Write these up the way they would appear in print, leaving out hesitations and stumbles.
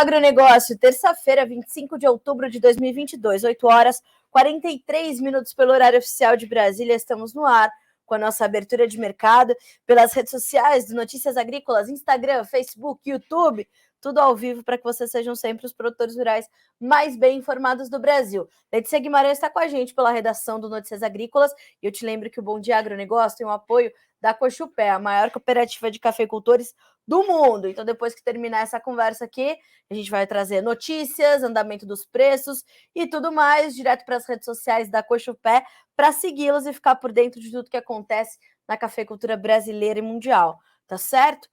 Agronegócio, terça-feira, 25 de outubro de 2022, 8 horas 43 minutos pelo horário oficial de Brasília. Estamos no ar com a nossa abertura de mercado pelas redes sociais do Notícias Agrícolas, Instagram, Facebook, YouTube, tudo ao vivo para que vocês sejam sempre os produtores rurais mais bem informados do Brasil. Letícia Guimarães está com a gente pela redação do Notícias Agrícolas e eu te lembro que o Bom Dia Agronegócio tem o apoio da Cochupé, a maior cooperativa de cafeicultores do mundo. Então, depois que terminar essa conversa aqui, a gente vai trazer notícias, andamento dos preços e tudo mais, direto para as redes sociais da Cochupé, para segui-los e ficar por dentro de tudo que acontece na cafeicultura brasileira e mundial. Tá certo?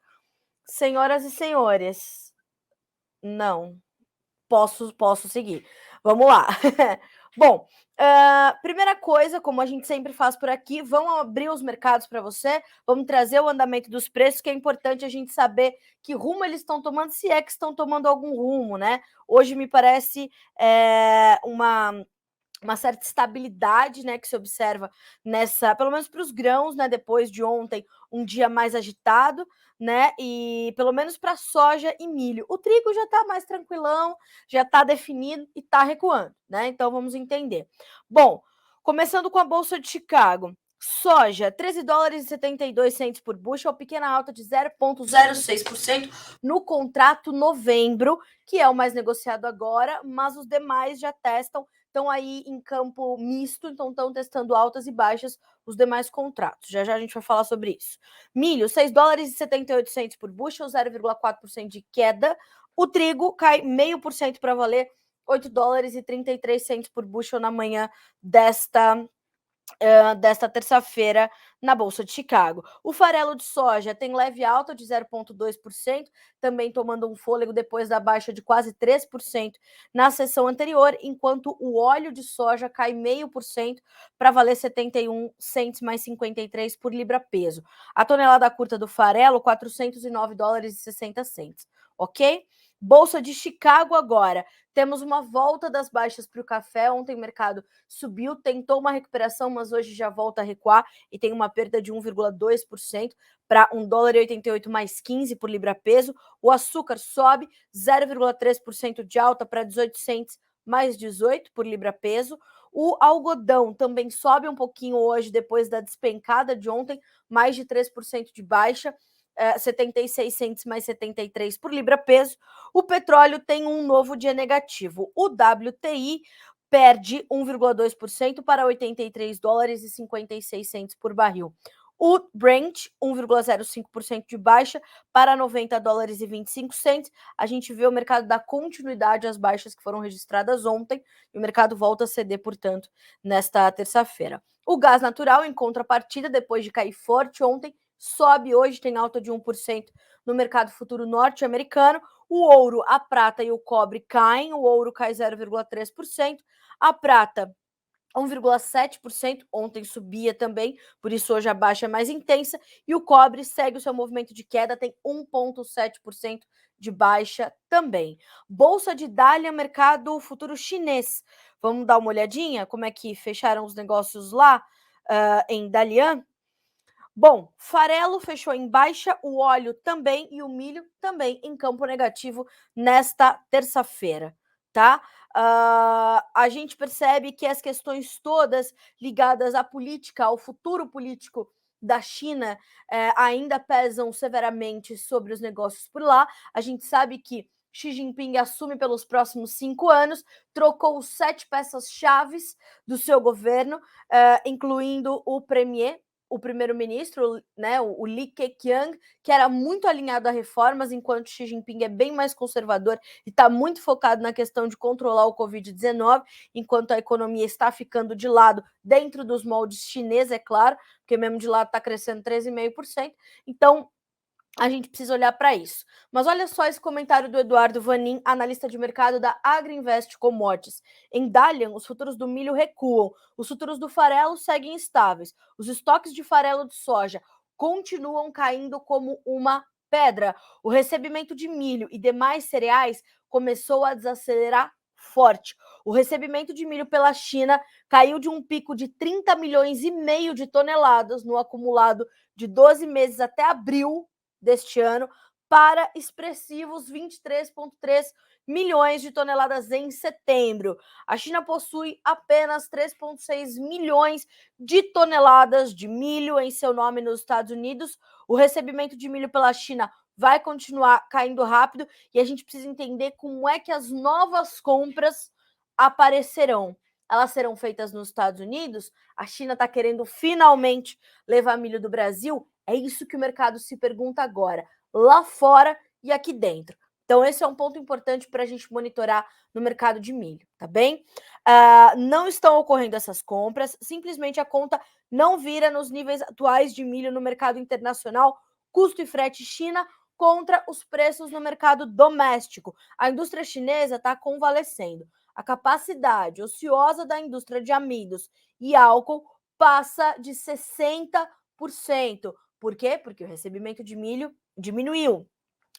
Senhoras e senhores, não. Posso seguir. Vamos lá. Bom, primeira coisa, como a gente sempre faz por aqui, vamos abrir os mercados para você, vamos trazer o andamento dos preços, que é importante a gente saber que rumo eles estão tomando, se é que estão tomando algum rumo, né? Hoje me parece uma certa estabilidade, né, que se observa nessa, pelo menos para os grãos, né, depois de ontem, um dia mais agitado, né, e pelo menos para soja e milho. O trigo já está mais tranquilão, já está definido e está recuando, né, então vamos entender. Bom, começando com a Bolsa de Chicago. Soja, 13 dólares e 72 centos por bushel, pequena alta de 0,06% no contrato novembro, que é o mais negociado agora, mas os demais já estão aí em campo misto, então estão testando altas e baixas os demais contratos. Já já a gente vai falar sobre isso. Milho, 6 dólares e 78 centos por bushel, 0,4% de queda. O trigo cai 0,5% para valer, 8 dólares e 33 centos por bushel na manhã desta terça-feira na Bolsa de Chicago. O farelo de soja tem leve alta de 0,2%, também tomando um fôlego depois da baixa de quase 3% na sessão anterior, enquanto o óleo de soja cai 0,5% para valer 71 cents mais 53 por libra-peso. A tonelada curta do farelo, 409 dólares e 60 cents, ok? Bolsa de Chicago agora. Temos uma volta das baixas para o café. Ontem o mercado subiu, tentou uma recuperação, mas hoje já volta a recuar e tem uma perda de 1,2% para 1 dólar e 88 mais 15 por libra-peso. O açúcar sobe 0,3% de alta para 18 cents mais 18 por libra-peso. O algodão também sobe um pouquinho hoje depois da despencada de ontem, mais de 3% de baixa. 76 cents mais 73 por libra-peso. O petróleo tem um novo dia negativo. O WTI perde 1,2% para 83 dólares e 56 cents por barril. O Brent, 1,05% de baixa para 90 dólares e 25 cents. A gente vê o mercado dar continuidade às baixas que foram registradas ontem e o mercado volta a ceder, portanto, nesta terça-feira. O gás natural, em contrapartida, depois de cair forte ontem, sobe hoje, tem alta de 1% no mercado futuro norte-americano. O ouro, a prata e o cobre caem, o ouro cai 0,3%, a prata 1,7%, ontem subia também, por isso hoje a baixa é mais intensa, e o cobre segue o seu movimento de queda, tem 1,7% de baixa também. Bolsa de Dália, mercado futuro chinês. Vamos dar uma olhadinha como é que fecharam os negócios lá em Dalian? Bom, farelo fechou em baixa, o óleo também e o milho também em campo negativo nesta terça-feira, tá? A gente percebe que as questões todas ligadas à política, ao futuro político da China, ainda pesam severamente sobre os negócios por lá. A gente sabe que Xi Jinping assume pelos próximos 5 anos, trocou 7 peças-chaves do seu governo, incluindo o primeiro-ministro, né, o Li Keqiang, que era muito alinhado a reformas, enquanto Xi Jinping é bem mais conservador e está muito focado na questão de controlar o Covid-19, enquanto a economia está ficando de lado dentro dos moldes chineses, é claro, porque mesmo de lado está crescendo 13,5%. Então, a gente precisa olhar para isso. Mas olha só esse comentário do Eduardo Vanin, analista de mercado da Agriinvest Commodities. Em Dalian, os futuros do milho recuam, os futuros do farelo seguem estáveis, os estoques de farelo de soja continuam caindo como uma pedra. O recebimento de milho e demais cereais começou a desacelerar forte. O recebimento de milho pela China caiu de um pico de 30 milhões e meio de toneladas no acumulado de 12 meses até abril deste ano para expressivos 23,3 milhões de toneladas em setembro. A China possui apenas 3,6 milhões de toneladas de milho em seu nome nos Estados Unidos. O recebimento de milho pela China vai continuar caindo rápido e a gente precisa entender como é que as novas compras aparecerão. Elas serão feitas nos Estados Unidos? A China está querendo finalmente levar milho do Brasil? É isso que o mercado se pergunta agora, lá fora e aqui dentro. Então, esse é um ponto importante para a gente monitorar no mercado de milho, tá bem? Não estão ocorrendo essas compras, simplesmente a conta não vira nos níveis atuais de milho no mercado internacional, custo e frete China contra os preços no mercado doméstico. A indústria chinesa está convalescendo. A capacidade ociosa da indústria de amidos e álcool passa de 60%. Por quê? Porque o recebimento de milho diminuiu.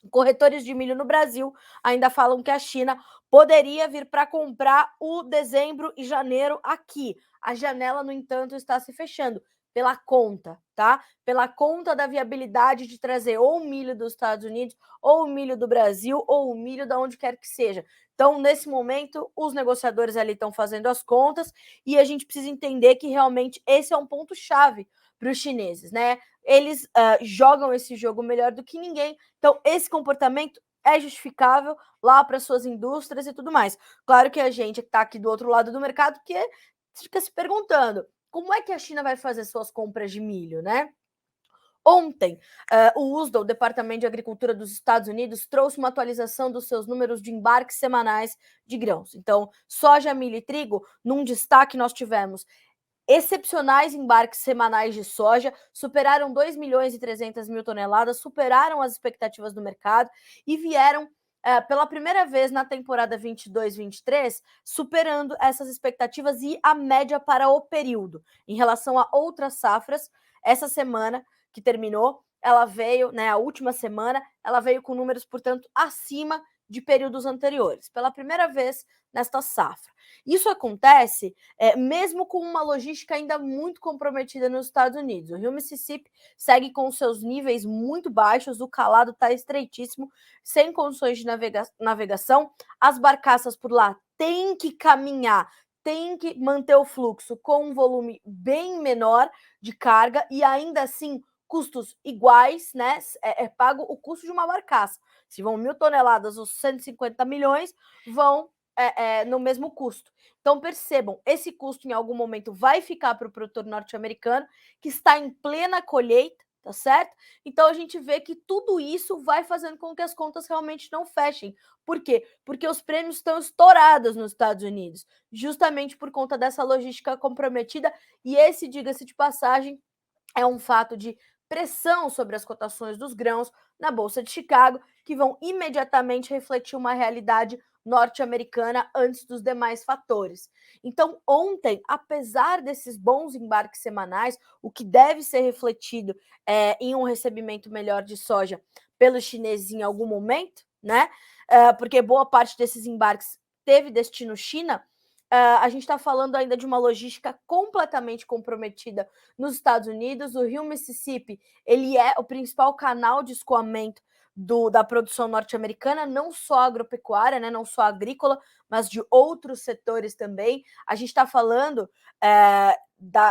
Corretores de milho no Brasil ainda falam que a China poderia vir para comprar o dezembro e janeiro aqui. A janela, no entanto, está se fechando pela conta, tá? Pela conta da viabilidade de trazer ou o milho dos Estados Unidos, ou o milho do Brasil, ou o milho de onde quer que seja. Então, nesse momento, os negociadores ali estão fazendo as contas e a gente precisa entender que realmente esse é um ponto-chave para os chineses, né? Eles jogam esse jogo melhor do que ninguém. Então, esse comportamento é justificável lá para suas indústrias e tudo mais. Claro que a gente que está aqui do outro lado do mercado que fica se perguntando como é que a China vai fazer suas compras de milho, né? Ontem, o USDA, o Departamento de Agricultura dos Estados Unidos, trouxe uma atualização dos seus números de embarques semanais de grãos. Então, soja, milho e trigo, num destaque nós tivemos excepcionais embarques semanais de soja, superaram 2 milhões e 300 mil toneladas, superaram as expectativas do mercado e vieram pela primeira vez na temporada 22-23, superando essas expectativas e a média para o período. Em relação a outras safras, essa semana que terminou, ela veio, né, a última semana, ela veio com números, portanto, acima de períodos anteriores, pela primeira vez nesta safra. Isso acontece mesmo com uma logística ainda muito comprometida nos Estados Unidos. O rio Mississippi segue com seus níveis muito baixos, o calado está estreitíssimo, sem condições de navegação. As barcaças por lá têm que caminhar, têm que manter o fluxo com um volume bem menor de carga e ainda assim custos iguais, né? É pago o custo de uma barcaça. Se vão 1.000 toneladas ou 150 milhões, vão no mesmo custo. Então, percebam, esse custo em algum momento vai ficar para o produtor norte-americano, que está em plena colheita, tá certo? Então, a gente vê que tudo isso vai fazendo com que as contas realmente não fechem. Por quê? Porque os prêmios estão estourados nos Estados Unidos, justamente por conta dessa logística comprometida, e esse, diga-se de passagem, é um fato de pressão sobre as cotações dos grãos na Bolsa de Chicago, que vão imediatamente refletir uma realidade norte-americana antes dos demais fatores. Então, ontem, apesar desses bons embarques semanais, o que deve ser refletido em um recebimento melhor de soja pelos chineses em algum momento, né? Porque boa parte desses embarques teve destino China. A gente está falando ainda de uma logística completamente comprometida nos Estados Unidos. O rio Mississippi ele é o principal canal de escoamento da produção norte-americana, não só agropecuária, né, não só agrícola, mas de outros setores também. A gente está falando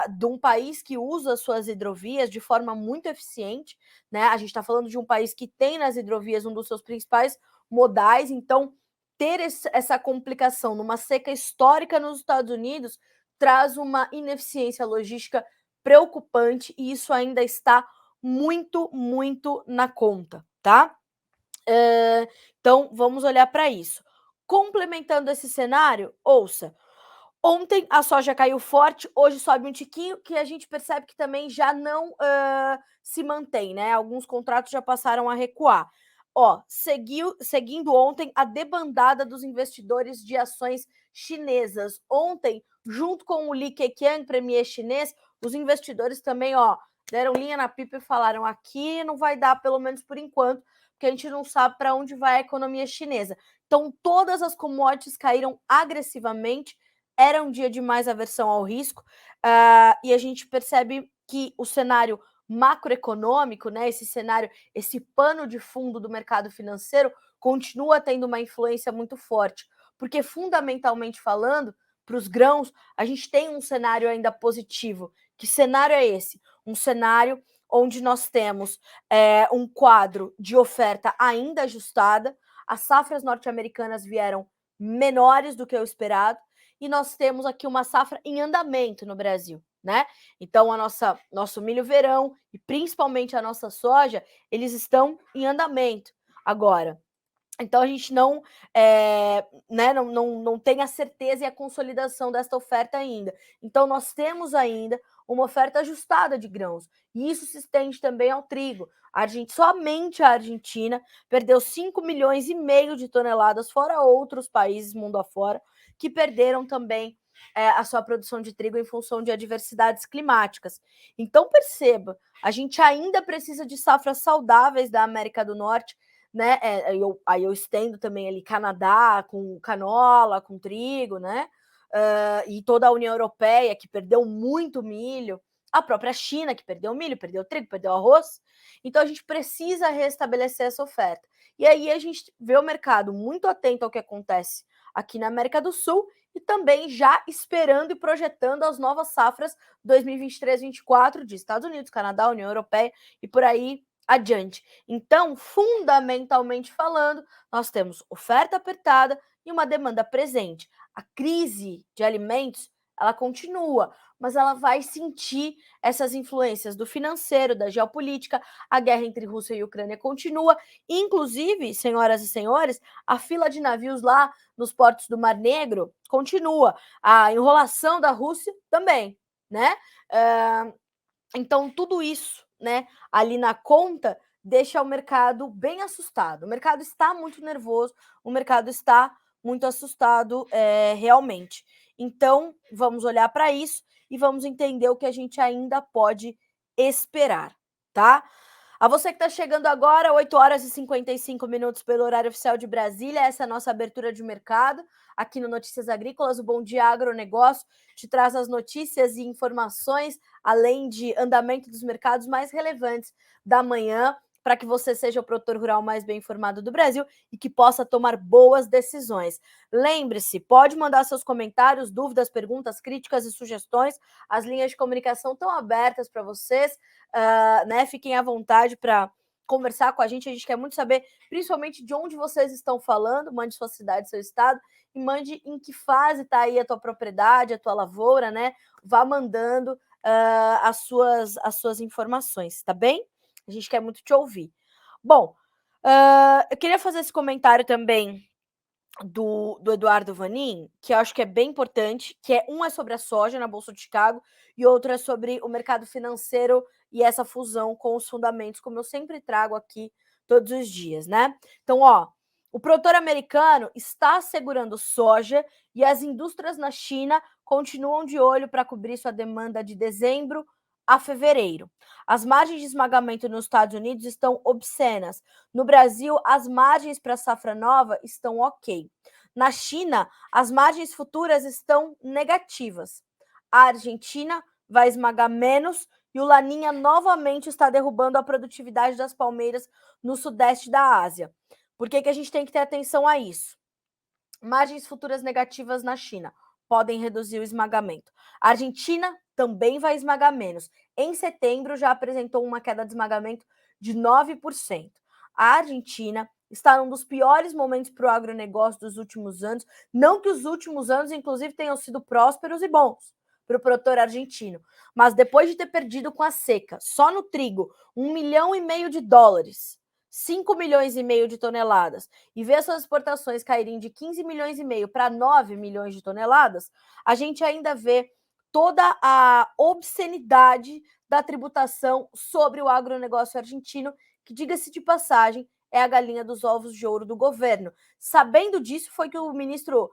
de um país que usa suas hidrovias de forma muito eficiente, né? A gente está falando de um país que tem nas hidrovias um dos seus principais modais, então ter essa complicação numa seca histórica nos Estados Unidos traz uma ineficiência logística preocupante e isso ainda está muito, muito na conta, tá? Então, vamos olhar para isso. Complementando esse cenário, ouça, ontem a soja caiu forte, hoje sobe um tiquinho, que a gente percebe que também já não se mantém, né? Alguns contratos já passaram a recuar. Seguindo ontem a debandada dos investidores de ações chinesas. Ontem, junto com o Li Keqiang, premier chinês, os investidores também, deram linha na pipa e falaram: aqui não vai dar, pelo menos por enquanto, porque a gente não sabe para onde vai a economia chinesa. Então, todas as commodities caíram agressivamente. Era um dia de mais aversão ao risco, e a gente percebe que o cenário macroeconômico, né, esse cenário, esse pano de fundo do mercado financeiro continua tendo uma influência muito forte, porque fundamentalmente falando, para os grãos, a gente tem um cenário ainda positivo. Que cenário é esse? Um cenário onde nós temos um quadro de oferta ainda ajustada, as safras norte-americanas vieram menores do que o esperado, e nós temos aqui uma safra em andamento no Brasil, né? Então, nosso milho verão e principalmente a nossa soja, eles estão em andamento agora. Então a gente não tem a certeza e a consolidação desta oferta ainda. Então nós temos ainda uma oferta ajustada de grãos. E isso se estende também ao trigo. Somente a Argentina perdeu 5,5 milhões de toneladas, fora outros países mundo afora, que perderam também a sua produção de trigo em função de adversidades climáticas. Então perceba, a gente ainda precisa de safras saudáveis da América do Norte, né? Aí eu estendo também ali Canadá com canola, com trigo, né? E toda a União Europeia que perdeu muito milho, a própria China que perdeu milho, perdeu trigo, perdeu arroz. Então a gente precisa restabelecer essa oferta. E aí a gente vê o mercado muito atento ao que acontece aqui na América do Sul e também já esperando e projetando as novas safras 2023-24 de Estados Unidos, Canadá, União Europeia e por aí adiante. Então, fundamentalmente falando, nós temos oferta apertada e uma demanda presente. A crise de alimentos, ela continua, mas ela vai sentir essas influências do financeiro, da geopolítica, a guerra entre Rússia e Ucrânia continua, inclusive, senhoras e senhores, a fila de navios lá nos portos do Mar Negro continua, a enrolação da Rússia também, né? Então, tudo isso, né, ali na conta, deixa o mercado bem assustado. O mercado está muito nervoso, o mercado está muito assustado realmente. Então, vamos olhar para isso e vamos entender o que a gente ainda pode esperar, tá? A você que está chegando agora, 8 horas e 55 minutos pelo horário oficial de Brasília, essa é a nossa abertura de mercado aqui no Notícias Agrícolas. O Bom Dia Agronegócio te traz as notícias e informações, além de andamento dos mercados mais relevantes da manhã, para que você seja o produtor rural mais bem informado do Brasil e que possa tomar boas decisões. Lembre-se, pode mandar seus comentários, dúvidas, perguntas, críticas e sugestões. As linhas de comunicação estão abertas para vocês, né? Fiquem à vontade para conversar com a gente quer muito saber, principalmente de onde vocês estão falando. Mande sua cidade, seu estado, e mande em que fase está aí a tua propriedade, a tua lavoura, né? Vá mandando as suas informações, tá bem? A gente quer muito te ouvir. Bom, eu queria fazer esse comentário também do Eduardo Vanin, que eu acho que é bem importante, que um é sobre a soja na Bolsa de Chicago e outro é sobre o mercado financeiro e essa fusão com os fundamentos, como eu sempre trago aqui todos os dias, né? Então, o produtor americano está segurando soja e as indústrias na China continuam de olho para cobrir sua demanda de dezembro a fevereiro. As margens de esmagamento nos Estados Unidos estão obscenas. No Brasil, as margens para a safra nova estão ok. Na China, as margens futuras estão negativas. A Argentina vai esmagar menos e o Laninha novamente está derrubando a produtividade das palmeiras no sudeste da Ásia. Por que a gente tem que ter atenção a isso? Margens futuras negativas na China podem reduzir o esmagamento. A Argentina também vai esmagar menos. Em setembro, já apresentou uma queda de esmagamento de 9%. A Argentina está num dos piores momentos para o agronegócio dos últimos anos. Não que os últimos anos, inclusive, tenham sido prósperos e bons para o produtor argentino. Mas depois de ter perdido com a seca, só no trigo, $1,5 milhão de dólares, 5,5 milhões de toneladas, e ver suas exportações caírem de 15,5 milhões para 9 milhões de toneladas, a gente ainda vê toda a obscenidade da tributação sobre o agronegócio argentino, que, diga-se de passagem, é a galinha dos ovos de ouro do governo. Sabendo disso, foi que o ministro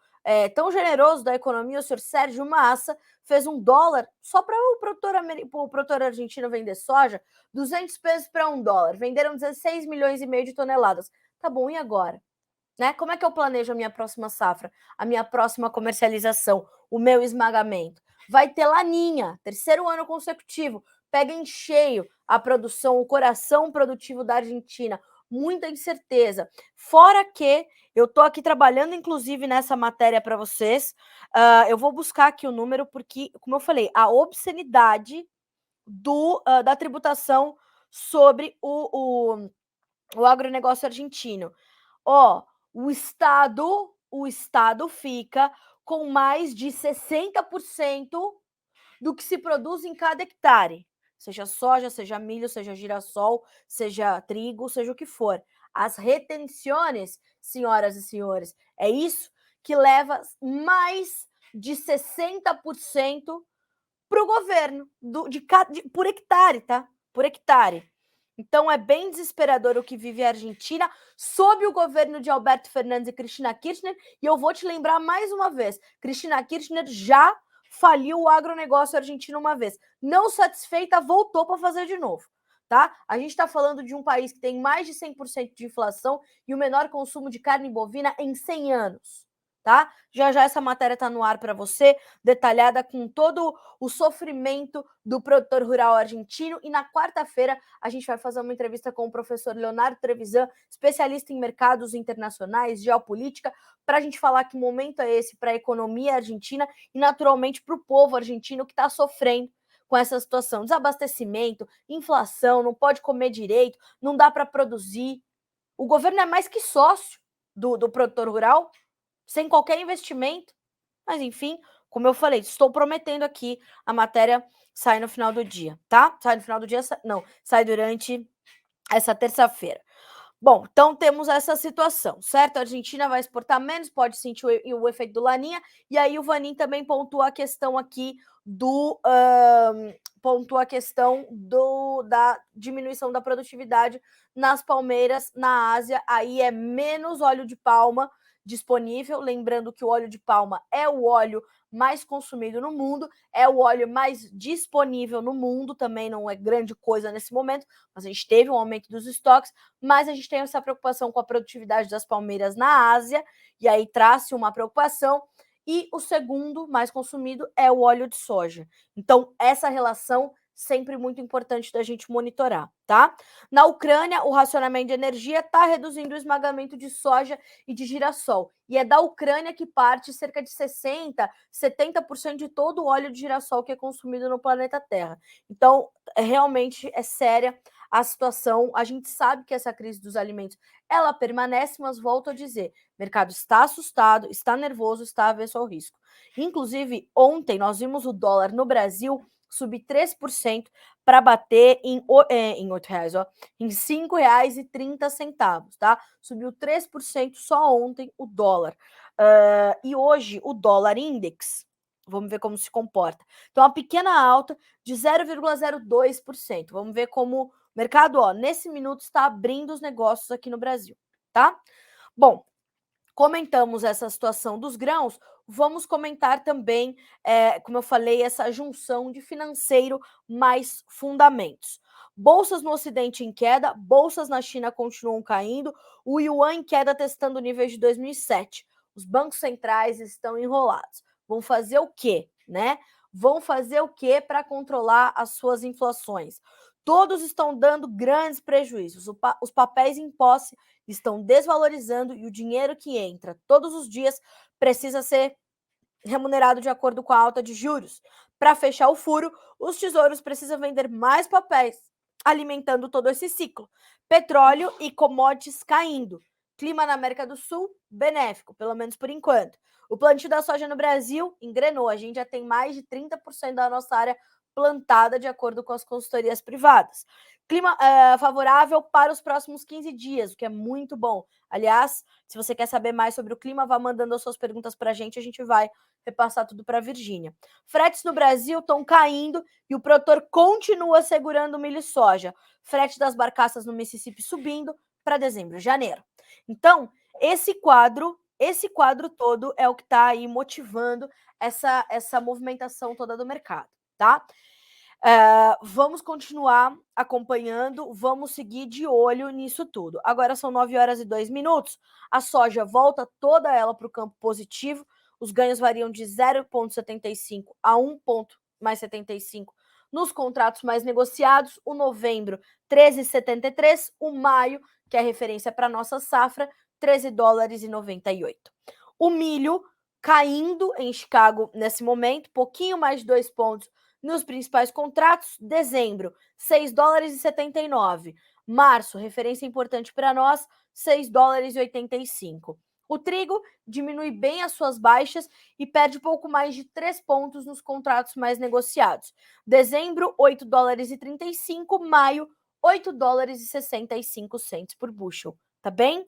tão generoso da economia, o senhor Sérgio Massa, fez $1 só para o produtor argentino vender soja, 200 pesos para $1. Venderam 16,5 milhões de toneladas. Tá bom, e agora? Né? Como é que eu planejo a minha próxima safra, a minha próxima comercialização, o meu esmagamento? Vai ter laninha, terceiro ano consecutivo. pega em cheio a produção, o coração produtivo da Argentina. Muita incerteza. Fora que eu estou aqui trabalhando, inclusive, nessa matéria para vocês. Eu vou buscar aqui o número, porque, como eu falei, a obscenidade da tributação sobre o agronegócio argentino. O Estado fica com mais de 60% do que se produz em cada hectare. Seja soja, seja milho, seja girassol, seja trigo, seja o que for. As retenções, senhoras e senhores, é isso que leva mais de 60% para o governo, por hectare, tá? Por hectare. Então é bem desesperador o que vive a Argentina sob o governo de Alberto Fernandes e Cristina Kirchner. E eu vou te lembrar mais uma vez, Cristina Kirchner já faliu o agronegócio argentino uma vez. Não satisfeita, voltou para fazer de novo. Tá? A gente está falando de um país que tem mais de 100% de inflação e o menor consumo de carne bovina em 100 anos. Tá? Já já essa matéria está no ar para você, detalhada com todo o sofrimento do produtor rural argentino. E na quarta-feira a gente vai fazer uma entrevista com o professor Leonardo Trevisan, especialista em mercados internacionais, geopolítica, para a gente falar que momento é esse para a economia argentina e, naturalmente, para o povo argentino que está sofrendo com essa situação. Desabastecimento, inflação, não pode comer direito, não dá para produzir. O governo é mais que sócio do produtor rural, sem qualquer investimento. Mas, enfim, como eu falei, estou prometendo aqui, a matéria sai no final do dia, tá? Sai no final do dia, não, sai durante essa terça-feira. Bom, então temos essa situação, certo? A Argentina vai exportar menos, pode sentir o efeito do Laninha, e aí o Vanin também pontua a questão aqui da diminuição da produtividade nas palmeiras na Ásia. Aí é menos óleo de palma disponível, lembrando que o óleo de palma é o óleo mais consumido no mundo, é o óleo mais disponível no mundo, também não é grande coisa nesse momento, mas a gente teve um aumento dos estoques, mas a gente tem essa preocupação com a produtividade das palmeiras na Ásia, e aí traz-se uma preocupação. E o segundo mais consumido é o óleo de soja. Então, essa relação sempre muito importante da gente monitorar, tá? Na Ucrânia, o racionamento de energia está reduzindo o esmagamento de soja e de girassol. E é da Ucrânia que parte cerca de 60%, 70% de todo o óleo de girassol que é consumido no planeta Terra. Então, realmente é séria a situação. A gente sabe que essa crise dos alimentos, ela permanece, mas volto a dizer, o mercado está assustado, está nervoso, está avesso ao risco. Inclusive, ontem nós vimos o dólar no Brasil subir 3% para bater em R$8, em R$5,30, tá? Subiu 3% só ontem o dólar. E hoje o dólar index, vamos ver como se comporta. Então, uma pequena alta de 0,02%. Vamos ver como o mercado, nesse minuto, está abrindo os negócios aqui no Brasil, tá? Bom, comentamos essa situação dos grãos, vamos comentar também, como eu falei, essa junção de financeiro mais fundamentos. Bolsas no Ocidente em queda, bolsas na China continuam caindo, o yuan em queda testando níveis de 2007. Os bancos centrais estão enrolados. Vão fazer o quê, né? Vão fazer o quê para controlar as suas inflações? Todos estão dando grandes prejuízos. Os papéis em posse estão desvalorizando e o dinheiro que entra todos os dias precisa ser remunerado de acordo com a alta de juros. Para fechar o furo, os tesouros precisam vender mais papéis, alimentando todo esse ciclo. Petróleo e commodities caindo. Clima na América do Sul, benéfico, pelo menos por enquanto. O plantio da soja no Brasil engrenou. A gente já tem mais de 30% da nossa área plantada, de acordo com as consultorias privadas. Clima favorável para os próximos 15 dias, o que é muito bom. Aliás, se você quer saber mais sobre o clima, vá mandando as suas perguntas para a gente vai repassar tudo para a Virgínia. Fretes no Brasil estão caindo e o produtor continua segurando o milho e soja. Frete das barcaças no Mississippi subindo para dezembro e janeiro. Então, esse quadro todo é o que está aí motivando essa movimentação toda do mercado, tá? Vamos continuar acompanhando, vamos seguir de olho nisso tudo. Agora são 9h02, a soja volta toda ela para o campo positivo, os ganhos variam de 0,75 a 1,75 Nos contratos mais negociados, o novembro, 13,73, o maio, que é referência para a nossa safra, 13 dólares e 98. O milho caindo em Chicago nesse momento, pouquinho mais de 2 pontos nos principais contratos. Dezembro, 6 dólares e 79. Março, referência importante para nós, 6 dólares e 85. O trigo diminui bem as suas baixas e perde pouco mais de 3 pontos nos contratos mais negociados. Dezembro, 8 dólares e 35, maio, 8 dólares e 65 cents por bushel, tá bem?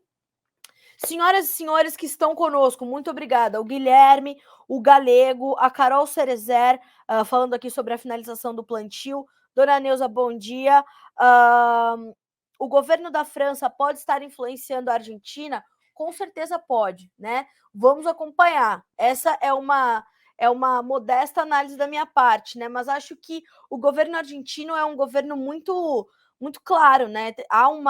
Senhoras e senhores que estão conosco, muito obrigada. O Guilherme, o Galego, a Carol Cerezer, falando aqui sobre a finalização do plantio. Dona Neuza, bom dia. O governo da França pode estar influenciando a Argentina? Com certeza pode, né? Vamos acompanhar. Essa é uma modesta análise da minha parte, né? Mas acho que o governo argentino é um governo muito claro, né? Há um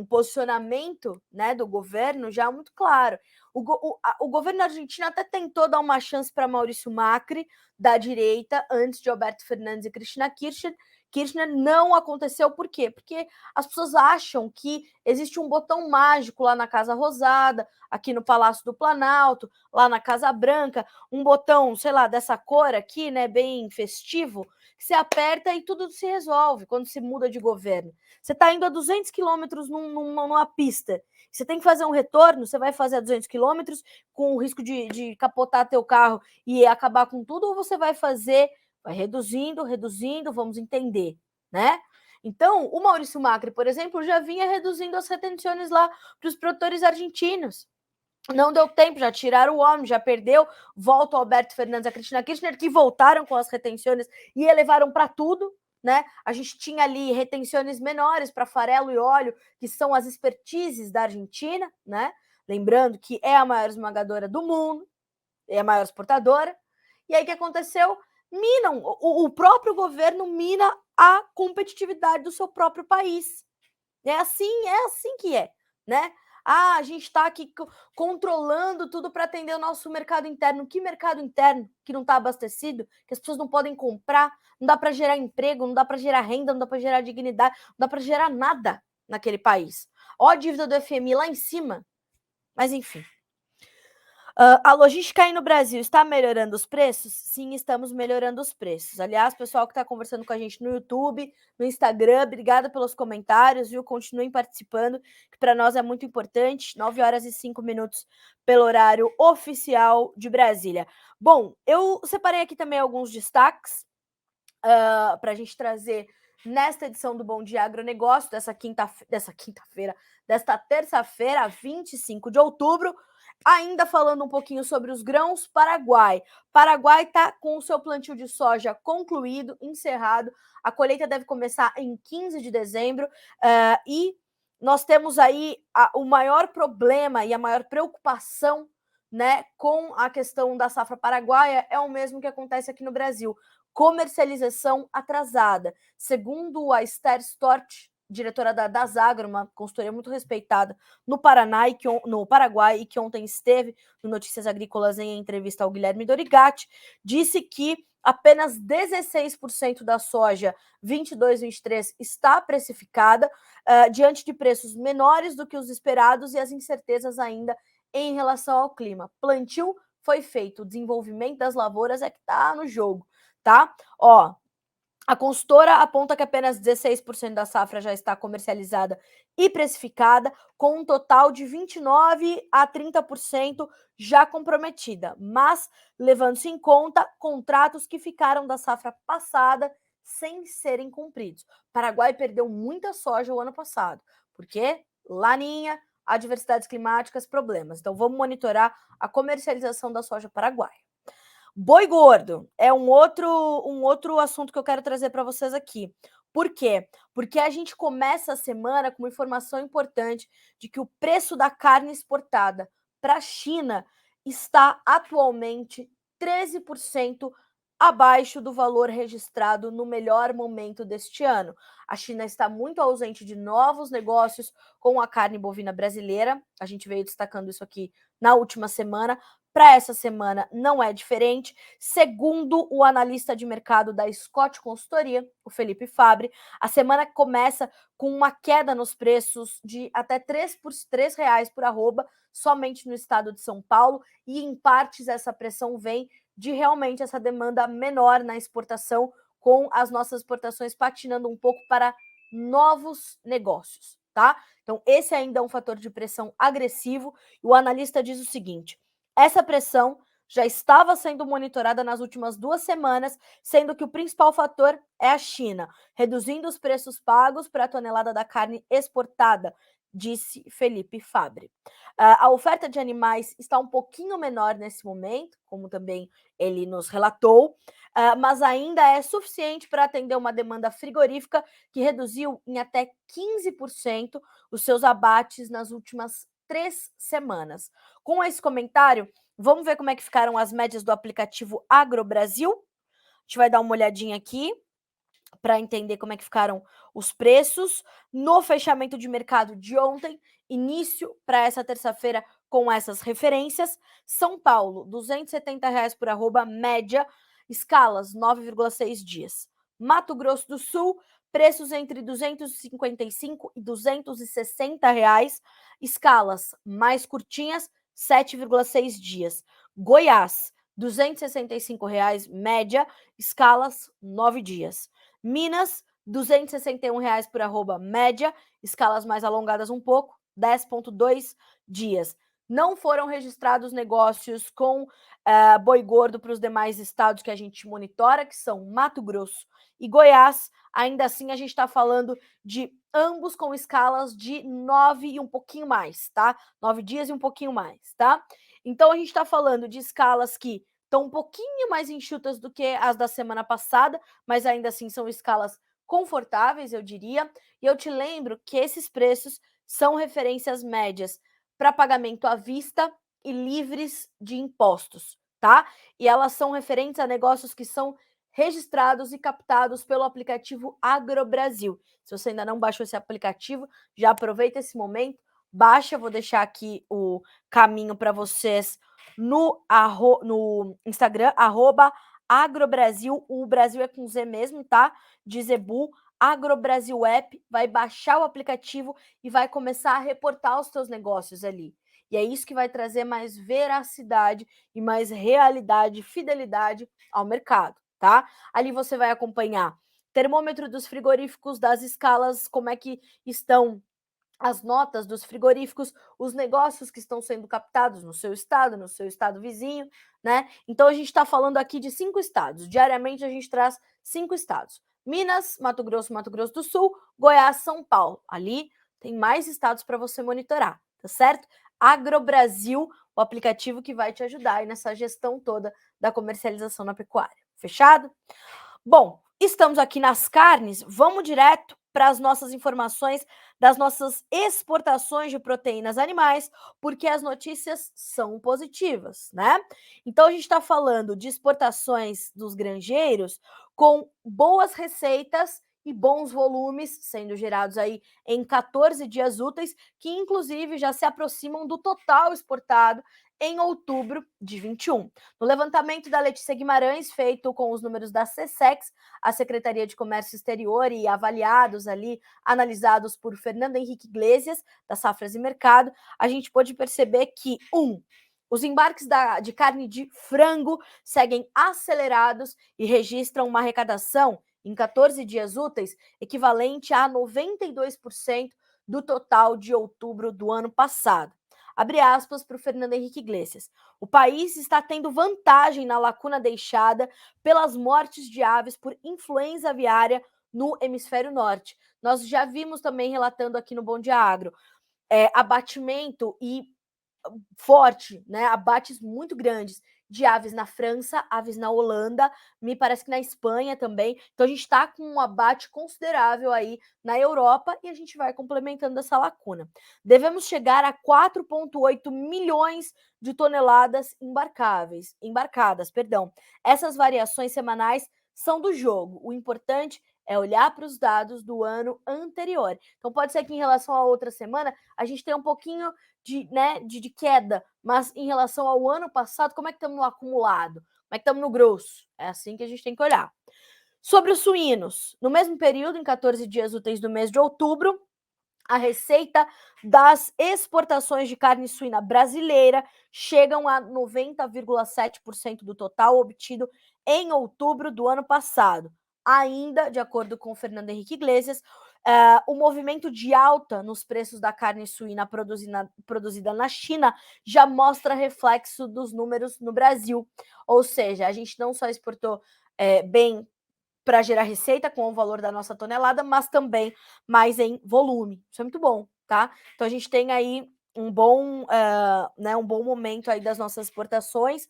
posicionamento, né, do governo já muito claro. O governo argentino até tentou dar uma chance para Maurício Macri, da direita, antes de Alberto Fernandes e Cristina Kirchner. Não aconteceu, por quê? Porque as pessoas acham que existe um botão mágico lá na Casa Rosada, aqui no Palácio do Planalto, lá na Casa Branca, um botão, sei lá, dessa cor aqui, né, bem festivo, que você aperta e tudo se resolve quando se muda de governo. Você está indo a 200 quilômetros numa pista, você tem que fazer um retorno, você vai fazer a 200 quilômetros com o risco de capotar teu carro e acabar com tudo, ou você vai reduzindo, vamos entender, né? Então, o Maurício Macri, por exemplo, já vinha reduzindo as retenções lá para os produtores argentinos. Não deu tempo, já tiraram o homem, já perdeu. Volta o Alberto Fernandes e a Cristina Kirchner, que voltaram com as retenções e elevaram para tudo, né? A gente tinha ali retenções menores para farelo e óleo, que são as expertises da Argentina, né? Lembrando que é a maior esmagadora do mundo, é a maior exportadora. E aí o que aconteceu? Minam, o próprio governo mina a competitividade do seu próprio país. É assim que é, né? A gente está aqui controlando tudo para atender o nosso mercado interno. Que mercado interno que não está abastecido, que as pessoas não podem comprar, não dá para gerar emprego, não dá para gerar renda, não dá para gerar dignidade, não dá para gerar nada naquele país. Ó a dívida do FMI lá em cima. Mas enfim. A logística aí no Brasil está melhorando os preços? Sim, estamos melhorando os preços. Aliás, pessoal que está conversando com a gente no YouTube, no Instagram, obrigada pelos comentários, viu? Continuem participando, que para nós é muito importante. 9 horas e 5 minutos pelo horário oficial de Brasília. Bom, eu separei aqui também alguns destaques para a gente trazer nesta edição do Bom Dia Agronegócio, desta terça-feira, 25 de outubro. Ainda falando um pouquinho sobre os grãos, Paraguai. Paraguai está com o seu plantio de soja concluído, encerrado. A colheita deve começar em 15 de dezembro e nós temos aí o maior problema e a maior preocupação, né, com a questão da safra paraguaia é o mesmo que acontece aqui no Brasil. Comercialização atrasada. Segundo a Esther Stort, diretora da Dasagro, uma consultoria muito respeitada no Paraná e no Paraguai, e que ontem esteve no Notícias Agrícolas em entrevista ao Guilherme Dorigatti, disse que apenas 16% da soja 22-23 está precificada, diante de preços menores do que os esperados e as incertezas ainda em relação ao clima. Plantio foi feito, o desenvolvimento das lavouras é que está no jogo, tá? Ó, a consultora aponta que apenas 16% da safra já está comercializada e precificada, com um total de 29% a 30% já comprometida, mas levando-se em conta contratos que ficaram da safra passada sem serem cumpridos. O Paraguai perdeu muita soja o ano passado, porque laninha, adversidades climáticas, problemas. Então vamos monitorar a comercialização da soja paraguaia. Boi gordo é um outro assunto que eu quero trazer para vocês aqui. Por quê? Porque a gente começa a semana com uma informação importante de que o preço da carne exportada para a China está atualmente 13% abaixo do valor registrado no melhor momento deste ano. A China está muito ausente de novos negócios com a carne bovina brasileira. A gente veio destacando isso aqui na última semana, Para essa semana não é diferente. Segundo o analista de mercado da Scott Consultoria, o Felipe Fabre, a semana começa com uma queda nos preços de até R$ 3 por arroba, somente no estado de São Paulo, e em partes essa pressão vem de realmente essa demanda menor na exportação, com as nossas exportações patinando um pouco para novos negócios, tá? Então esse ainda é um fator de pressão agressivo, e o analista diz o seguinte: essa pressão já estava sendo monitorada nas últimas 2 semanas, sendo que o principal fator é a China, reduzindo os preços pagos para a tonelada da carne exportada, disse Felipe Fabre. A oferta de animais está um pouquinho menor nesse momento, como também ele nos relatou, mas ainda é suficiente para atender uma demanda frigorífica que reduziu em até 15% os seus abates nas últimas 3 semanas. Com esse comentário, vamos ver como é que ficaram as médias do aplicativo AgroBrasil. A gente vai dar uma olhadinha aqui para entender como é que ficaram os preços no fechamento de mercado de ontem, início para essa terça-feira com essas referências. São Paulo, R$ 270 por arroba, média, escalas 9,6 dias. Mato Grosso do Sul, preços entre R$ 255 e R$ 260, escalas mais curtinhas, 7,6 dias. Goiás, R$ 265, média, escalas 9 dias. Minas, R$ 261 por arroba, média, escalas mais alongadas um pouco, 10,2 dias. Não foram registrados negócios com boi gordo para os demais estados que a gente monitora, que são Mato Grosso e Goiás. Ainda assim, a gente está falando de ambos com escalas de 9 e um pouquinho mais, tá? 9 dias e um pouquinho mais, tá? Então, a gente está falando de escalas que estão um pouquinho mais enxutas do que as da semana passada, mas ainda assim são escalas confortáveis, eu diria. E eu te lembro que esses preços são referências médias para pagamento à vista e livres de impostos, tá? E elas são referentes a negócios que são registrados e captados pelo aplicativo AgroBrasil. Se você ainda não baixou esse aplicativo, já aproveita esse momento, baixa, vou deixar aqui o caminho para vocês no Instagram, @agrobrasil, o Brasil é com Z mesmo, tá? De Zebu, AgroBrasil App, vai baixar o aplicativo e vai começar a reportar os seus negócios ali. E é isso que vai trazer mais veracidade e mais realidade, fidelidade ao mercado, tá? Ali você vai acompanhar termômetro dos frigoríficos, das escalas, como é que estão as notas dos frigoríficos, os negócios que estão sendo captados no seu estado vizinho, né? Então a gente está falando aqui de 5 estados. Diariamente a gente traz 5 estados: Minas, Mato Grosso do Sul, Goiás, São Paulo. Ali tem mais estados para você monitorar, tá certo? AgroBrasil, o aplicativo que vai te ajudar aí nessa gestão toda da comercialização na pecuária. Fechado? Bom, estamos aqui nas carnes, vamos direto para as nossas informações das nossas exportações de proteínas animais, porque as notícias são positivas, né? Então a gente está falando de exportações dos granjeiros com boas receitas e bons volumes sendo gerados aí em 14 dias úteis, que inclusive já se aproximam do total exportado em outubro de 21. No levantamento da Letícia Guimarães, feito com os números da SESEX, a Secretaria de Comércio Exterior, e avaliados ali, analisados por Fernando Henrique Iglesias, da Safras e Mercado, a gente pôde perceber que, os embarques de carne de frango seguem acelerados e registram uma arrecadação em 14 dias úteis equivalente a 92% do total de outubro do ano passado. Abre aspas para o Fernando Henrique Iglesias. O país está tendo vantagem na lacuna deixada pelas mortes de aves por influenza aviária no hemisfério norte. Nós já vimos também relatando aqui no Bom Dia Agro abatimento e forte, né? Abates muito grandes de aves na França, aves na Holanda, me parece que na Espanha também. Então a gente está com um abate considerável aí na Europa e a gente vai complementando essa lacuna. Devemos chegar a 4,8 milhões de toneladas embarcadas, perdão. Essas variações semanais são do jogo. O importante é olhar para os dados do ano anterior. Então pode ser que em relação à outra semana a gente tenha um pouquinho de queda, mas em relação ao ano passado, como é que estamos no acumulado? Como é que estamos no grosso? É assim que a gente tem que olhar. Sobre os suínos, no mesmo período, em 14 dias úteis do mês de outubro, a receita das exportações de carne suína brasileira chegam a 90,7% do total obtido em outubro do ano passado. Ainda, de acordo com o Fernando Henrique Iglesias, o movimento de alta nos preços da carne suína produzida na China já mostra reflexo dos números no Brasil. Ou seja, a gente não só exportou bem para gerar receita com o valor da nossa tonelada, mas também mais em volume. Isso é muito bom, tá? Então a gente tem aí um bom momento aí das nossas exportações.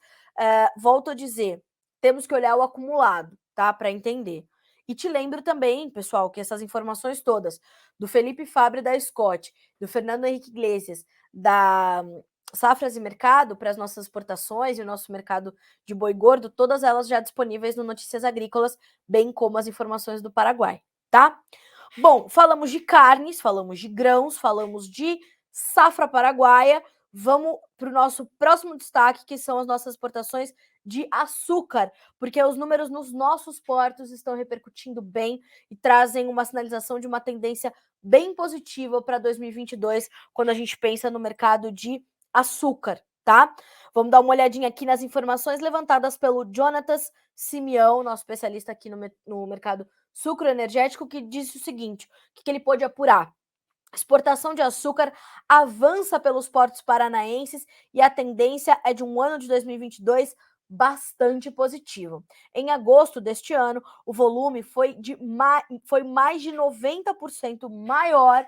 Volto a dizer, temos que olhar o acumulado, tá? Para entender. E te lembro também, pessoal, que essas informações todas do Felipe Fabre da Scott, do Fernando Henrique Iglesias, da Safras e Mercado para as nossas exportações e o nosso mercado de boi gordo, todas elas já disponíveis no Notícias Agrícolas, bem como as informações do Paraguai, tá? Bom, falamos de carnes, falamos de grãos, falamos de safra paraguaia. Vamos para o nosso próximo destaque, que são as nossas exportações de açúcar, porque os números nos nossos portos estão repercutindo bem e trazem uma sinalização de uma tendência bem positiva para 2022, quando a gente pensa no mercado de açúcar, tá? Vamos dar uma olhadinha aqui nas informações levantadas pelo Jonatas Simeão, nosso especialista aqui no mercado sucroenergético, que disse o seguinte: o que ele pôde apurar? A exportação de açúcar avança pelos portos paranaenses e a tendência é de um ano de 2022 bastante positivo. Em agosto deste ano, o volume foi mais de 90% maior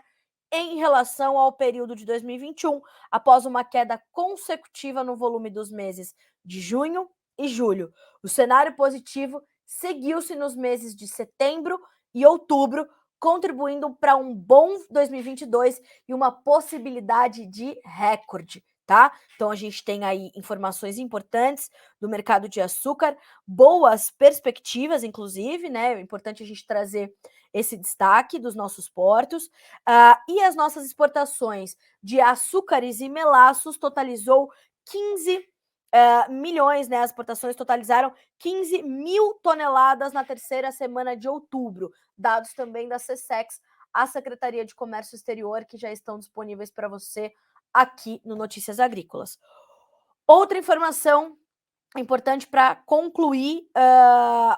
em relação ao período de 2021, após uma queda consecutiva no volume dos meses de junho e julho. O cenário positivo seguiu-se nos meses de setembro e outubro, contribuindo para um bom 2022 e uma possibilidade de recorde, tá? Então a gente tem aí informações importantes do mercado de açúcar, boas perspectivas, inclusive, né? É importante a gente trazer esse destaque dos nossos portos. E as nossas exportações de açúcares e melaços totalizou 15 milhões, né? As exportações totalizaram 15 mil toneladas na terceira semana de outubro, dados também da SESEX, a Secretaria de Comércio Exterior, que já estão disponíveis para você aqui no Notícias Agrícolas. Outra informação importante para concluir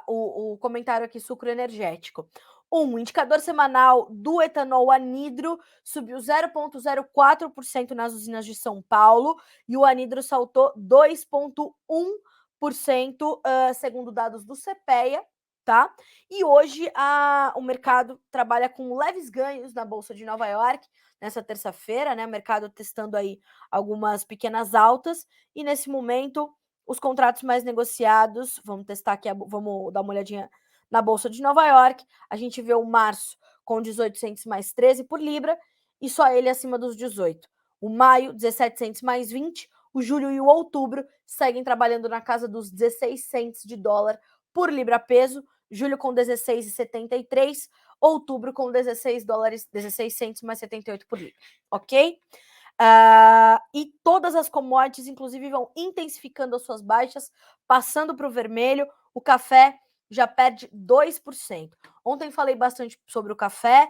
o comentário aqui sucroenergético. O indicador semanal do etanol anidro subiu 0,04% nas usinas de São Paulo e o anidro saltou 2,1%, segundo dados do CPEA, tá? E hoje o mercado trabalha com leves ganhos na Bolsa de Nova York, nessa terça-feira, né? O mercado testando aí algumas pequenas altas e nesse momento os contratos mais negociados, vamos testar aqui, vamos dar uma olhadinha na Bolsa de Nova York, a gente vê o março com 18 centes mais 13 por libra, e só ele acima dos 18. O maio, 17 centes mais 20, o julho e o outubro seguem trabalhando na casa dos 16 centes de dólar por libra peso, julho com 16,73, outubro com 16 centes mais 78 por libra, ok? E todas as commodities, inclusive, vão intensificando as suas baixas, passando para o vermelho. O café já perde 2%. Ontem falei bastante sobre o café,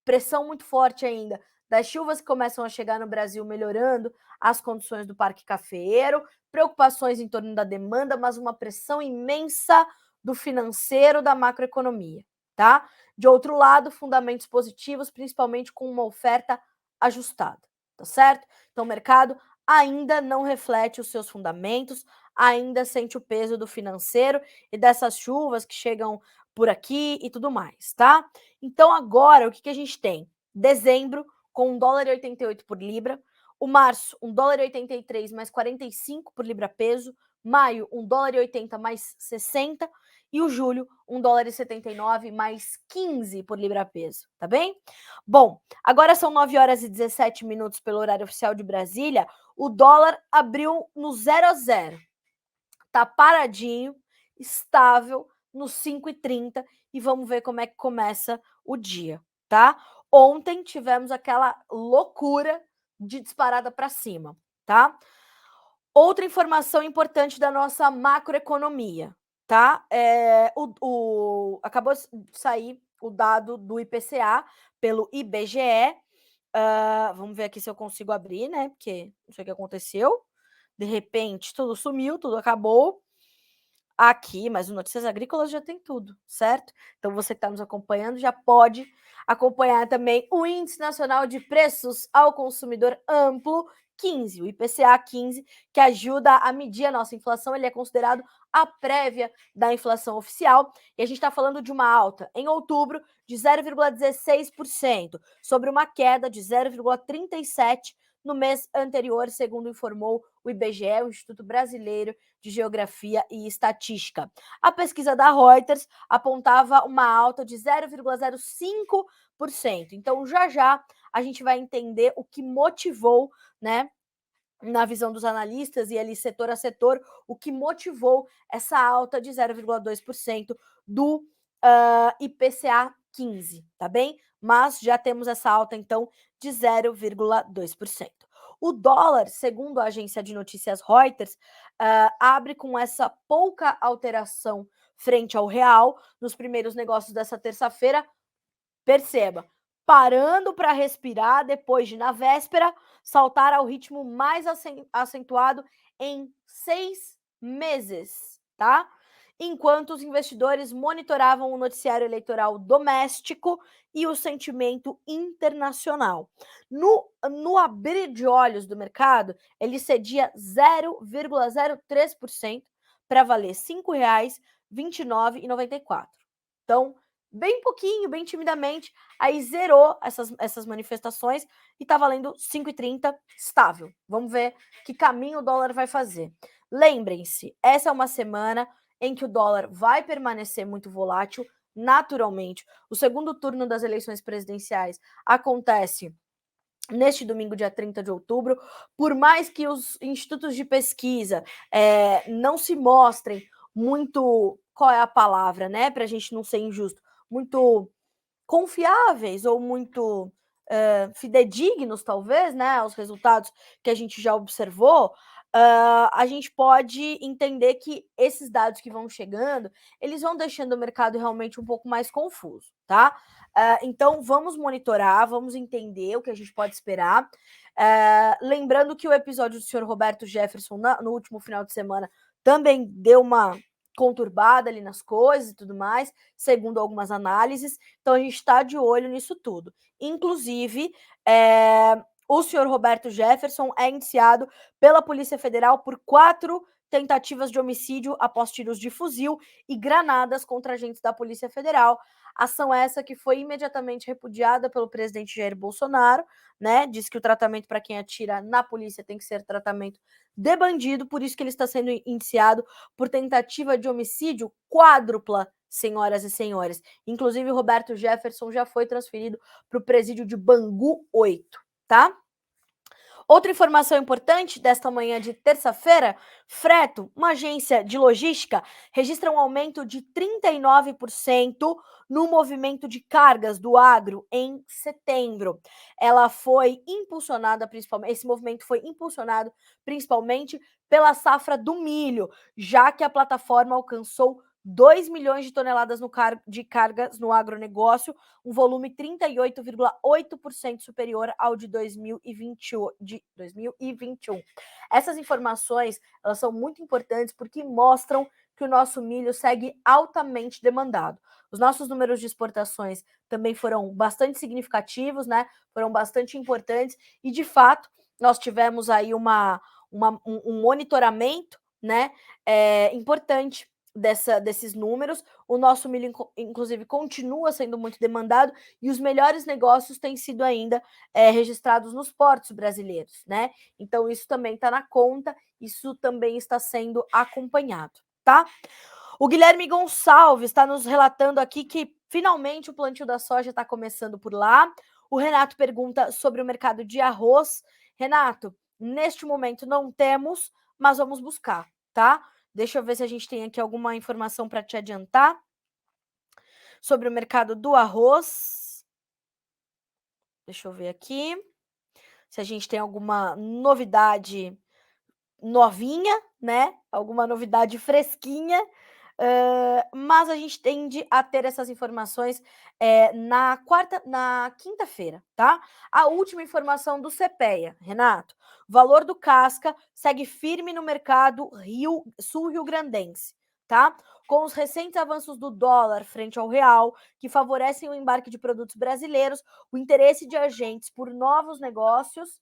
pressão muito forte ainda das chuvas que começam a chegar no Brasil, melhorando as condições do parque cafeeiro, preocupações em torno da demanda, mas uma pressão imensa do financeiro, da macroeconomia, tá? De outro lado, fundamentos positivos, principalmente com uma oferta ajustada, tá certo? Então o mercado ainda não reflete os seus fundamentos, ainda sente o peso do financeiro e dessas chuvas que chegam por aqui e tudo mais, tá? Então agora o que a gente tem? Dezembro com $1,88 por libra, o março $1,83 mais 45 por libra peso, maio $1,80 mais 60 e o julho $1,79 mais 15 por libra peso, tá bem? Bom, agora são 9 horas e 17 minutos pelo horário oficial de Brasília. O dólar abriu no 0 a 0. Tá paradinho, estável, nos 5,30 e vamos ver como é que começa o dia, tá? Ontem tivemos aquela loucura de disparada para cima, tá? Outra informação importante da nossa macroeconomia, tá? Acabou de sair o dado do IPCA pelo IBGE. Vamos ver aqui se eu consigo abrir, né? Porque não sei o que aconteceu. De repente, tudo sumiu, tudo acabou. Aqui, mas o Notícias Agrícolas já tem tudo, certo? Então você que está nos acompanhando já pode acompanhar também o Índice Nacional de Preços ao Consumidor Amplo 15, o IPCA 15, que ajuda a medir a nossa inflação. Ele é considerado a prévia da inflação oficial e a gente está falando de uma alta em outubro de 0,16%, sobre uma queda de 0,37% no mês anterior, segundo informou o IBGE, o Instituto Brasileiro de Geografia e Estatística. A pesquisa da Reuters apontava uma alta de 0,05%. Então, já a gente vai entender o que motivou, né, na visão dos analistas e ali setor a setor, o que motivou essa alta de 0,2% do IPCA 15, tá bem? Mas já temos essa alta, então, de 0,2%. O dólar, segundo a agência de notícias Reuters, abre com essa pouca alteração frente ao real nos primeiros negócios dessa terça-feira. Perceba, parando para respirar depois de, na véspera, saltar ao ritmo mais acentuado em 6 meses, tá? Enquanto os investidores monitoravam o noticiário eleitoral doméstico e o sentimento internacional. No abrir de olhos do mercado, ele cedia 0,03% para valer R$ 5,29,94. Então, bem pouquinho, bem timidamente, aí zerou essas manifestações e tá valendo 5,30 estável. Vamos ver que caminho o dólar vai fazer. Lembrem-se, essa é uma semana em que o dólar vai permanecer muito volátil, naturalmente. O segundo turno das eleições presidenciais acontece neste domingo, dia 30 de outubro. Por mais que os institutos de pesquisa não se mostrem muito, qual é a palavra, né, para a gente não ser injusto, muito confiáveis ou muito fidedignos, talvez, né, aos resultados que a gente já observou, a gente pode entender que esses dados que vão chegando, eles vão deixando o mercado realmente um pouco mais confuso, tá? Então, vamos monitorar, vamos entender o que a gente pode esperar. Lembrando que o episódio do senhor Roberto Jefferson no último final de semana também deu uma conturbada ali nas coisas e tudo mais, segundo algumas análises. Então, a gente está de olho nisso tudo. Inclusive, o senhor Roberto Jefferson é indiciado pela Polícia Federal por 4 tentativas de homicídio após tiros de fuzil e granadas contra agentes da Polícia Federal. Ação essa que foi imediatamente repudiada pelo presidente Jair Bolsonaro, né? Diz que o tratamento para quem atira na polícia tem que ser tratamento de bandido, por isso que ele está sendo indiciado por tentativa de homicídio quádrupla, senhoras e senhores. Inclusive, Roberto Jefferson já foi transferido para o presídio de Bangu 8, tá? Outra informação importante desta manhã de terça-feira: Freto, uma agência de logística, registra um aumento de 39% no movimento de cargas do agro em setembro. Ela foi impulsionada principalmente, esse movimento foi impulsionado principalmente pela safra do milho, já que a plataforma alcançou 2 milhões de toneladas de cargas no agronegócio, um volume 38,8% superior ao de 2021. Essas informações, elas são muito importantes porque mostram que o nosso milho segue altamente demandado. Os nossos números de exportações também foram bastante significativos, né? Foram bastante importantes e, de fato, nós tivemos aí um monitoramento, né, importante desses números. O nosso milho, inclusive, continua sendo muito demandado e os melhores negócios têm sido ainda registrados nos portos brasileiros, né? Então, isso também está na conta, isso também está sendo acompanhado, tá? O Guilherme Gonçalves está nos relatando aqui que finalmente o plantio da soja está começando por lá. O Renato pergunta sobre o mercado de arroz. Renato, neste momento não temos, mas vamos buscar, tá? Deixa eu ver se a gente tem aqui alguma informação para te adiantar sobre o mercado do arroz. Deixa eu ver aqui se a gente tem alguma novidade novinha, né? Alguma novidade fresquinha. Mas a gente tende a ter essas informações na quinta-feira, tá? A última informação do CPEA, Renato. O valor do casca segue firme no mercado sul-rio-grandense, tá? Com os recentes avanços do dólar frente ao real, que favorecem o embarque de produtos brasileiros, o interesse de agentes por novos negócios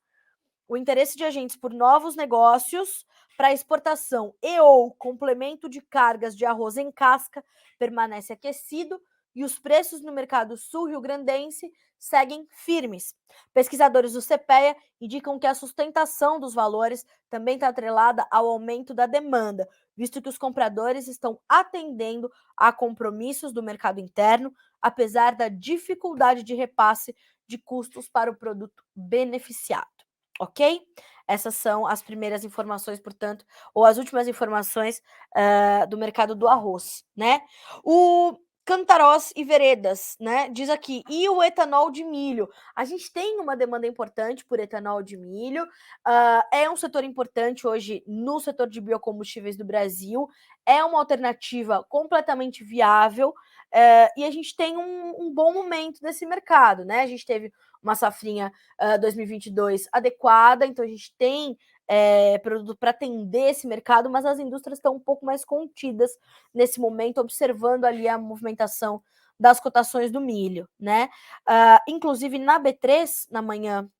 para exportação e ou complemento de cargas de arroz em casca permanece aquecido e os preços no mercado sul-rio-grandense seguem firmes. Pesquisadores do CPEA indicam que a sustentação dos valores também está atrelada ao aumento da demanda, visto que os compradores estão atendendo a compromissos do mercado interno, apesar da dificuldade de repasse de custos para o produto beneficiado. Ok? Essas são as primeiras informações, portanto, ou as últimas informações do mercado do arroz, né? O Cantarós e Veredas, né? Diz aqui, e o etanol de milho? A gente tem uma demanda importante por etanol de milho, é um setor importante hoje no setor de biocombustíveis do Brasil, é uma alternativa completamente viável, e a gente tem um bom momento nesse mercado, né? A gente teve uma safrinha 2022 adequada, então a gente tem produto para atender esse mercado, mas as indústrias estão um pouco mais contidas nesse momento, observando ali a movimentação das cotações do milho, né? Inclusive na B3, na manhã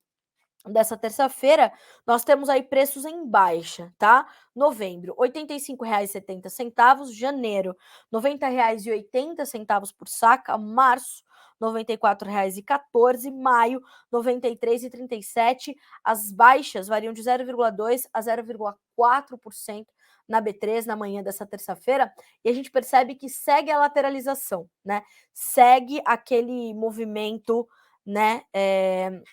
dessa terça-feira, nós temos aí preços em baixa, tá? Novembro, R$ 85,70, janeiro, R$ 90,80 por saca, março, R$ 94,14, maio, R$ 93,37. As baixas variam de 0,2 a 0,4% na B3 na manhã dessa terça-feira, e a gente percebe que segue a lateralização, né? Segue aquele movimento, né,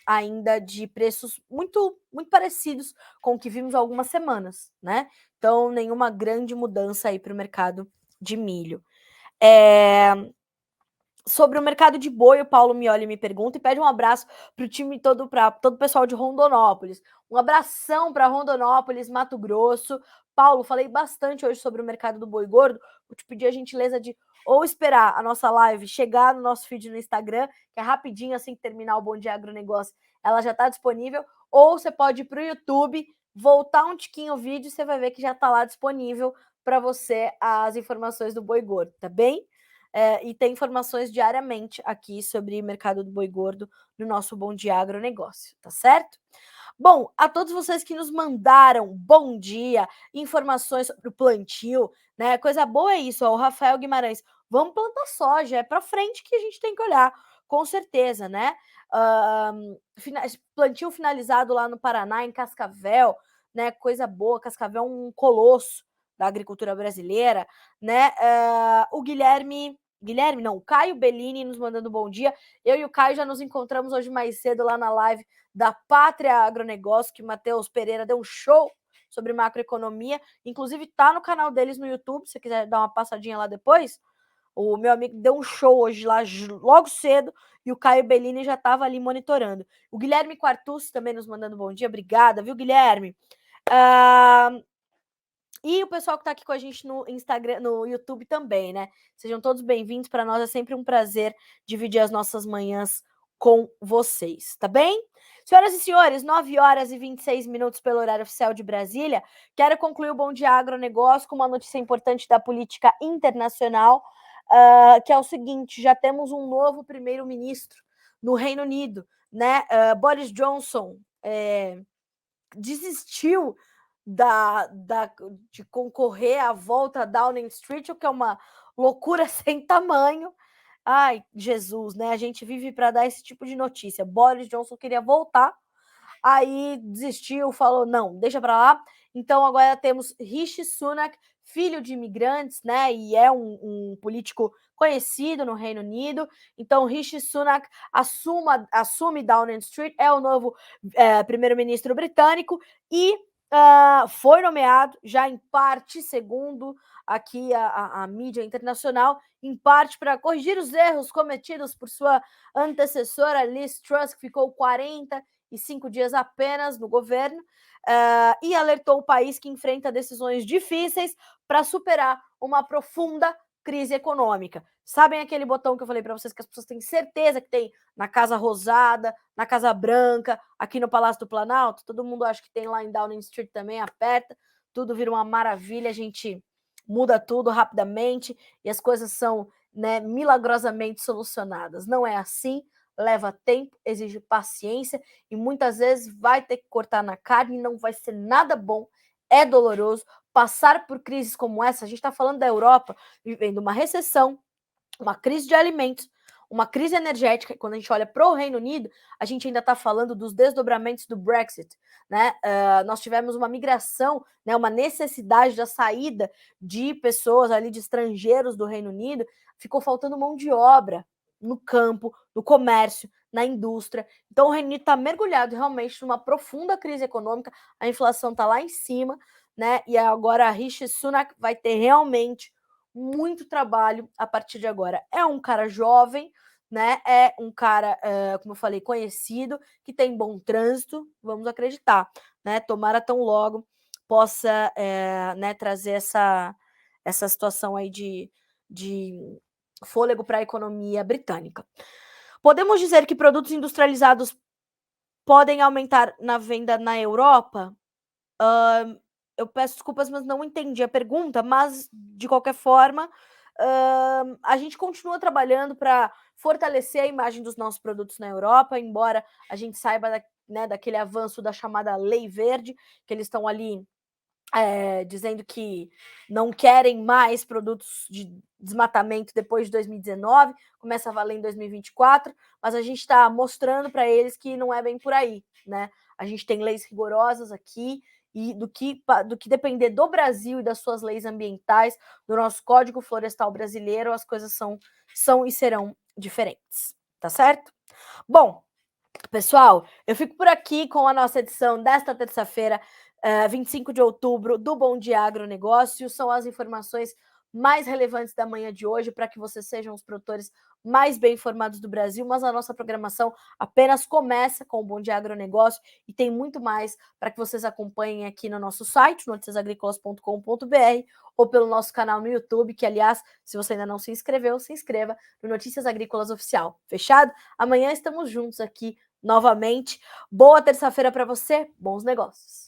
ainda de preços muito parecidos com o que vimos há algumas semanas, né? Então, nenhuma grande mudança aí para o mercado de milho. Sobre o mercado de boi, o Paulo Mioli me pergunta e pede um abraço para o time todo, para todo o pessoal de Rondonópolis. Um abração para Rondonópolis, Mato Grosso. Paulo, falei bastante hoje sobre o mercado do boi gordo. Vou te pedir a gentileza de ou esperar a nossa live chegar no nosso feed no Instagram, que é rapidinho, assim que terminar o Bom Dia Agronegócio, ela já está disponível, ou você pode ir para o YouTube, voltar um tiquinho o vídeo, você vai ver que já está lá disponível para você as informações do boi gordo, tá bem? E tem informações diariamente aqui sobre o mercado do boi gordo no nosso Bom Dia Agronegócio, tá certo? Bom, a todos vocês que nos mandaram bom dia, informações sobre o plantio, né? Coisa boa é isso, ó, o Rafael Guimarães. Vamos plantar soja, é para frente que a gente tem que olhar, com certeza, né? Plantio finalizado lá no Paraná, em Cascavel, né? Coisa boa, Cascavel é um colosso da agricultura brasileira, né? O o Caio Bellini nos mandando bom dia. Eu e o Caio já nos encontramos hoje mais cedo lá na live da Pátria Agronegócio, que o Matheus Pereira deu um show sobre macroeconomia. Inclusive, tá no canal deles no YouTube, se você quiser dar uma passadinha lá depois. O meu amigo deu um show hoje lá, logo cedo, e o Caio Bellini já estava ali monitorando. O Guilherme Quartus também nos mandando bom dia. Obrigada, viu, Guilherme? E o pessoal que está aqui com a gente no Instagram, no YouTube também, né? Sejam todos bem-vindos. Para nós é sempre um prazer dividir as nossas manhãs com vocês, tá bem? Senhoras e senhores, 9h26 pelo horário oficial de Brasília. Quero concluir o Bom Dia Agronegócio com uma notícia importante da política internacional, que é o seguinte: já temos um novo primeiro-ministro no Reino Unido, né? Boris Johnson desistiu de concorrer à volta a Downing Street, o que é uma loucura sem tamanho. Ai, Jesus, né? A gente vive para dar esse tipo de notícia. Boris Johnson queria voltar, aí desistiu, falou, não, deixa para lá. Então agora temos Rishi Sunak, filho de imigrantes, né? E é um político conhecido no Reino Unido. Então Rishi Sunak assume Downing Street, é o novo primeiro-ministro britânico, e foi nomeado, já em parte, segundo aqui a mídia internacional, em parte para corrigir os erros cometidos por sua antecessora Liz Truss, que ficou 45 dias apenas no governo, e alertou o país que enfrenta decisões difíceis para superar uma profunda crise econômica. Sabem aquele botão que eu falei para vocês que as pessoas têm certeza que tem na Casa Rosada, na Casa Branca, aqui no Palácio do Planalto? Todo mundo acha que tem lá em Downing Street também, aperta, tudo vira uma maravilha, a gente muda tudo rapidamente e as coisas são, né, milagrosamente solucionadas. Não é assim, leva tempo, exige paciência e muitas vezes vai ter que cortar na carne, não vai ser nada bom, é doloroso. Passar por crises como essa, a gente está falando da Europa, vivendo uma recessão, uma crise de alimentos, uma crise energética. Quando a gente olha para o Reino Unido, a gente ainda está falando dos desdobramentos do Brexit, né? Nós tivemos uma migração, né, uma necessidade da saída de pessoas ali, de estrangeiros do Reino Unido, ficou faltando mão de obra no campo, no comércio, na indústria. Então o Reino Unido está mergulhado realmente numa profunda crise econômica, a inflação está lá em cima, né? E agora a Rishi Sunak vai ter realmente muito trabalho a partir de agora. É um cara jovem, né? É um cara, como eu falei, conhecido, que tem bom trânsito, vamos acreditar, né? Tomara tão logo possa, né, trazer essa situação aí de fôlego para a economia britânica. Podemos dizer que produtos industrializados podem aumentar na venda na Europa? Eu peço desculpas, mas não entendi a pergunta, mas de qualquer forma, a gente continua trabalhando para fortalecer a imagem dos nossos produtos na Europa, embora a gente saiba daquele avanço da chamada Lei Verde, que eles estão ali dizendo que não querem mais produtos de desmatamento depois de 2019, começa a valer em 2024, mas a gente está mostrando para eles que não é bem por aí, né? A gente tem leis rigorosas aqui, e do que depender do Brasil e das suas leis ambientais, do nosso Código Florestal brasileiro, as coisas são e serão diferentes, tá certo? Bom, pessoal, eu fico por aqui com a nossa edição desta terça-feira, 25 de outubro, do Bom Dia Agronegócio. São as informações mais relevantes da manhã de hoje para que vocês sejam os produtores mais bem informados do Brasil, mas a nossa programação apenas começa com o Bom Dia Agronegócio e tem muito mais para que vocês acompanhem aqui no nosso site, noticiasagricolas.com.br, ou pelo nosso canal no YouTube, que, aliás, se você ainda não se inscreveu, se inscreva no Notícias Agrícolas Oficial. Fechado? Amanhã estamos juntos aqui novamente. Boa terça-feira para você, bons negócios.